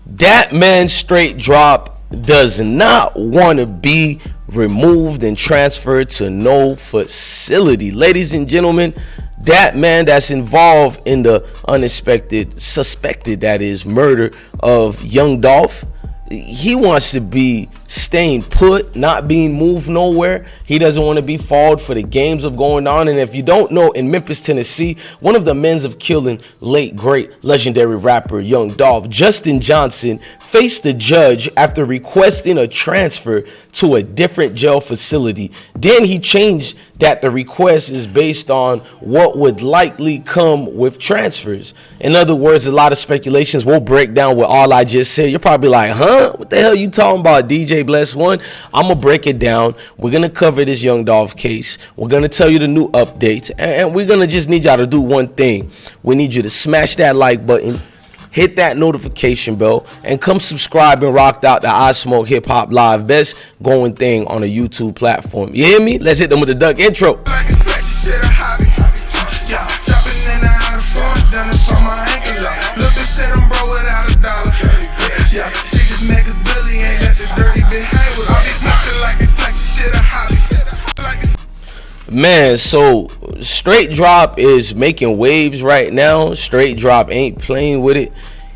That man Straightdroppp does not want to be removed and transferred to no facility. Ladies and gentlemen, that man that's involved in the suspected that is murder of young Dolph, he wants to be staying put, not being moved nowhere. He doesn't want to be followed for the games of going on. And if you don't know, in Memphis, Tennessee, one of the men's of killing late great legendary rapper young Dolph, Justin Johnson, faced the judge after requesting a transfer to a different jail facility. Then he changed that the request is based on what would likely come with transfers. In other words, a lot of speculations. We'll break down what all I just said. You're probably like, huh? What the hell you talking about, DJ Bless One? I'm going to break it down. We're going to cover this young Dolph case. We're going to tell you the new updates. And we're going to just need y'all to do one thing. We need you to smash that like button, hit that notification bell, and come subscribe and rock out the I Smoke Hip Hop Live, best going thing on a YouTube platform. You hear me? Let's hit them with the duck intro. Man, so Straightdroppp is making waves right now. Straightdroppp ain't playing with it.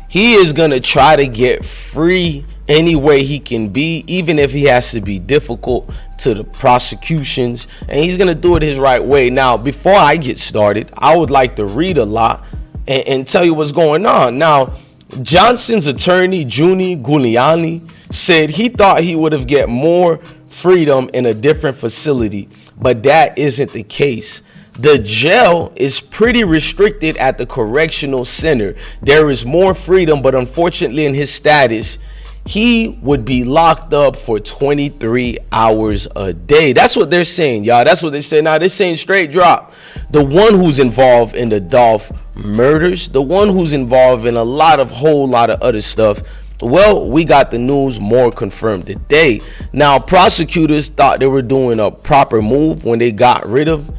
He is gonna try to get free any way he can be, even if he has to be difficult to the prosecutions, and he's gonna do it his right way. Now, before I get started, I would like to read a lot and tell you what's going on. Now, Johnson's attorney, Junie Guliani, said he thought he would have get more freedom in a different facility, but that isn't the case. The jail is pretty restricted at the correctional center. There is more freedom, but unfortunately in his status, he would be locked up for 23 hours a day. That's what they're saying, y'all. That's what they're saying. Now they're saying Straightdroppp, the one who's involved in the Dolph murders, the one who's involved in a whole lot of other stuff. Well, we got the news more confirmed today. Now, prosecutors thought they were doing a proper move when they got rid of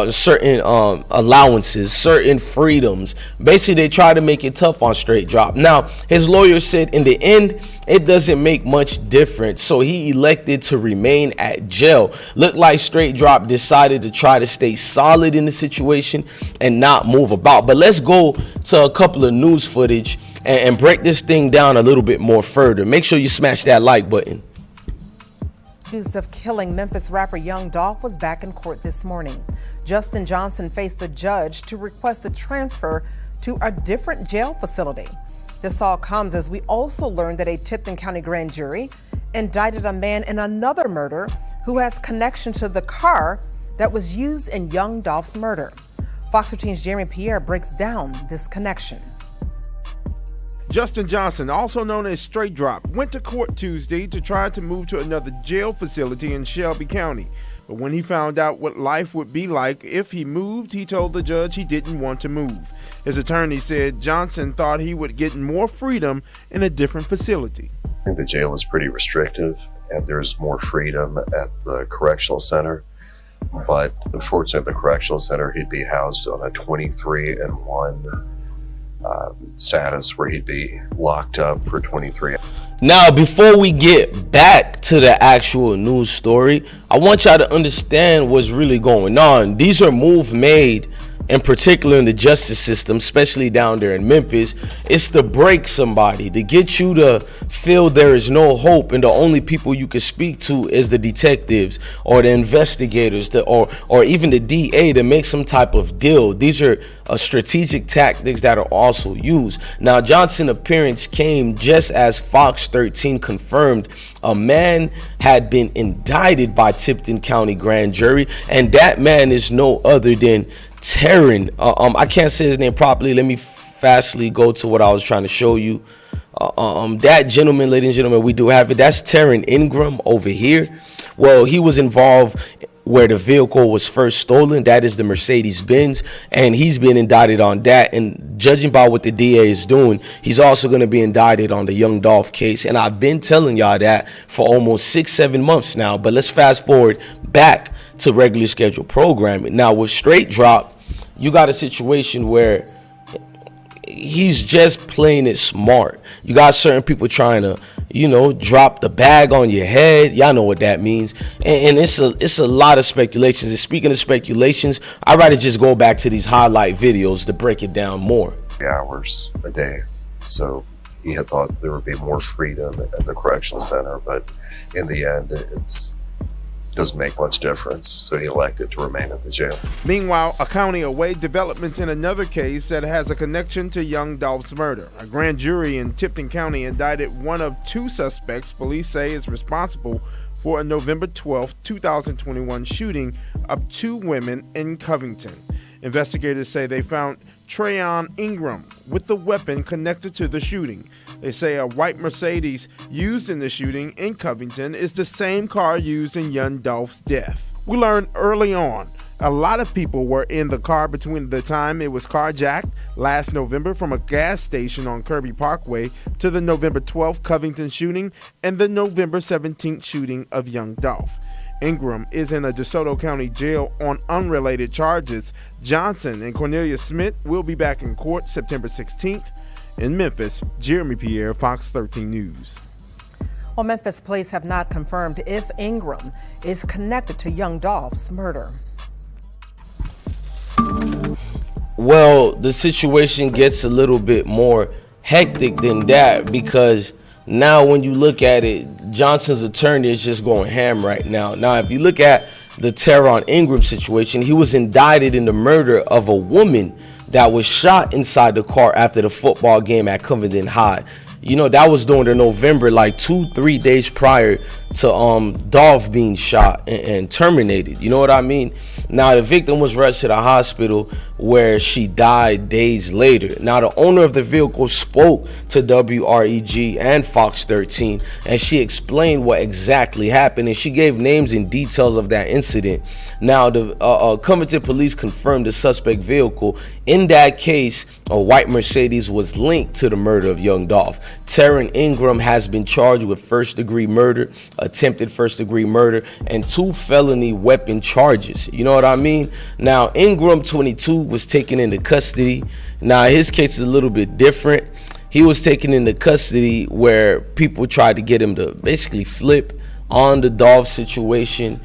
certain allowances, certain freedoms. Basically, they tried to make it tough on Straightdroppp. Now, his lawyer said in the end, it doesn't make much difference. So he elected to remain at jail. Looked like Straightdroppp decided to try to stay solid in the situation and not move about. But let's go to a couple of news footage and break this thing down a little bit more further. Make sure you smash that like button. Accused of killing Memphis rapper Young Dolph was back in court this morning. Justin Johnson faced the judge to request a transfer to a different jail facility. This all comes as we also learned that a Tipton County grand jury indicted a man in another murder who has connection to the car that was used in Young Dolph's murder. Fox 15's Jeremy Pierre breaks down this connection. Justin Johnson, also known as Straightdroppp, went to court Tuesday to try to move to another jail facility in Shelby County. But when he found out what life would be like if he moved, he told the judge he didn't want to move. His attorney said Johnson thought he would get more freedom in a different facility. I think the jail is pretty restrictive and there's more freedom at the correctional center. But unfortunately, at the correctional center, he'd be housed on a 23-1 status where he'd be locked up for 23 hours. Now, before we get back to the actual news story, I want y'all to understand what's really going on. These are moves made, in particular in the justice system, especially down there in Memphis. It's to break somebody, to get you to feel there is no hope, and the only people you can speak to is the detectives or the investigators, or even the DA, to make some type of deal. These are strategic tactics that are also used. Now, Johnson's appearance came just as Fox 13 confirmed a man had been indicted by Tipton County grand jury, and that man is no other than Taryn. I can't say his name properly. Let me fastly go to what I was trying to show you. That gentleman, ladies and gentlemen, we do have it. That's Taryn Ingram over here. Well, he was involved where the vehicle was first stolen. That is the Mercedes-Benz, and he's been indicted on that. And judging by what the DA is doing, he's also going to be indicted on the Young Dolph case. And I've been telling y'all that for almost 6-7 months now. But let's fast forward back to regular scheduled programming. Now, with Straightdroppp, you got a situation where he's just playing it smart. You got certain people trying to, drop the bag on your head. Y'all know what that means. And it's a lot of speculations. And speaking of speculations, I'd rather just go back to these highlight videos to break it down more. Hours a day. So he had thought there would be more freedom at the correctional center, but in the end, it doesn't make much difference. So he elected to remain at the jail. Meanwhile, a county away, developments in another case that has a connection to young Dolph's murder. A grand jury in Tipton County indicted one of two suspects police say is responsible for a November 12, 2021 shooting of two women in Covington. Investigators say they found Trayon Ingram with the weapon connected to the shooting. They say a white Mercedes used in the shooting in Covington is the same car used in young Dolph's death. We learned early on a lot of people were in the car between the time it was carjacked last November from a gas station on Kirby Parkway to the November 12th Covington shooting and the November 17th shooting of young Dolph. Ingram is in a DeSoto County jail on unrelated charges. Johnson and Cornelia Smith will be back in court September 16th. In Memphis, Jeremy Pierre, Fox 13 News. Well, Memphis police have not confirmed if Ingram is connected to young Dolph's murder. Well, the situation gets a little bit more hectic than that, because now when you look at it, Johnson's attorney is just going ham right now. Now, if you look at the Teron Ingram situation, he was indicted in the murder of a woman that was shot inside the car after the football game at Covington High. That was during the November, like 2-3 days prior to Dolph being shot and terminated. You know what I mean? Now, the victim was rushed to the hospital where she died days later. Now, the owner of the vehicle spoke to WREG and Fox 13, and she explained what exactly happened, and she gave names and details of that incident. Now, the Covington police confirmed the suspect vehicle. In that case, a white Mercedes was linked to the murder of young Dolph. Teron Ingram has been charged with first-degree murder, attempted first-degree murder, and 2 felony weapon charges. You know what I mean? Now, Ingram, 22, was taken into custody. Now, his case is a little bit different. He was taken into custody where people tried to get him to basically flip on the Dolph situation,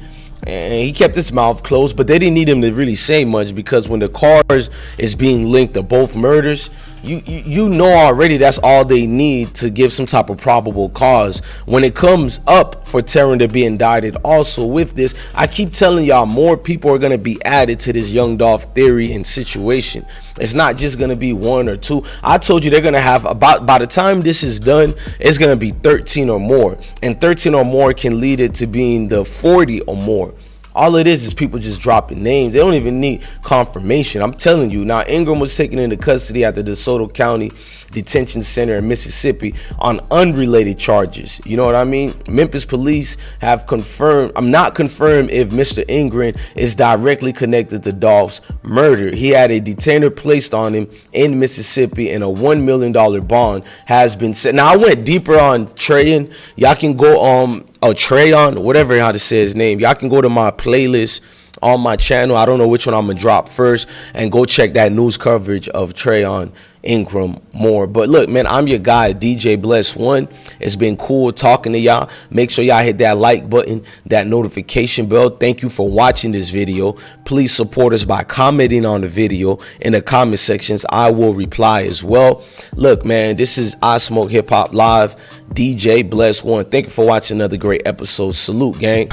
and he kept his mouth closed, but they didn't need him to really say much, because when the cars is being linked to both murders, you know already that's all they need to give some type of probable cause. When it comes up for Teron to be indicted also with this, I keep telling y'all, more people are going to be added to this young Dolph theory and situation. It's not just going to be 1 or 2. I told you they're going to have about, by the time this is done, it's going to be 13 or more, and 13 or more can lead it to being the 40 or more. All it is people just dropping names. They don't even need confirmation. I'm telling you. Now, Ingram was taken into custody at the DeSoto County Detention Center in Mississippi on unrelated charges. You know what I mean? Memphis police have confirmed, not confirmed if Mr. Ingram is directly connected to Dolph's murder. He had a detainer placed on him in Mississippi, and a $1 million bond has been set. Now, I went deeper on Trayon. Y'all can go Trayon, whatever how to say his name. Y'all can go to my playlist on my channel. I don't know which one I'm gonna drop first, and go check that news coverage of Trayon Ingram more. But look, man, I'm your guy, DJ Bless One. It's been cool talking to y'all. Make sure y'all hit that like button, that notification bell. Thank you for watching this video. Please support us by commenting on the video in the comment sections. I will reply as well. Look, man, this is I Smoke Hip Hop Live, DJ Bless One. Thank you for watching another great episode. Salute, gang.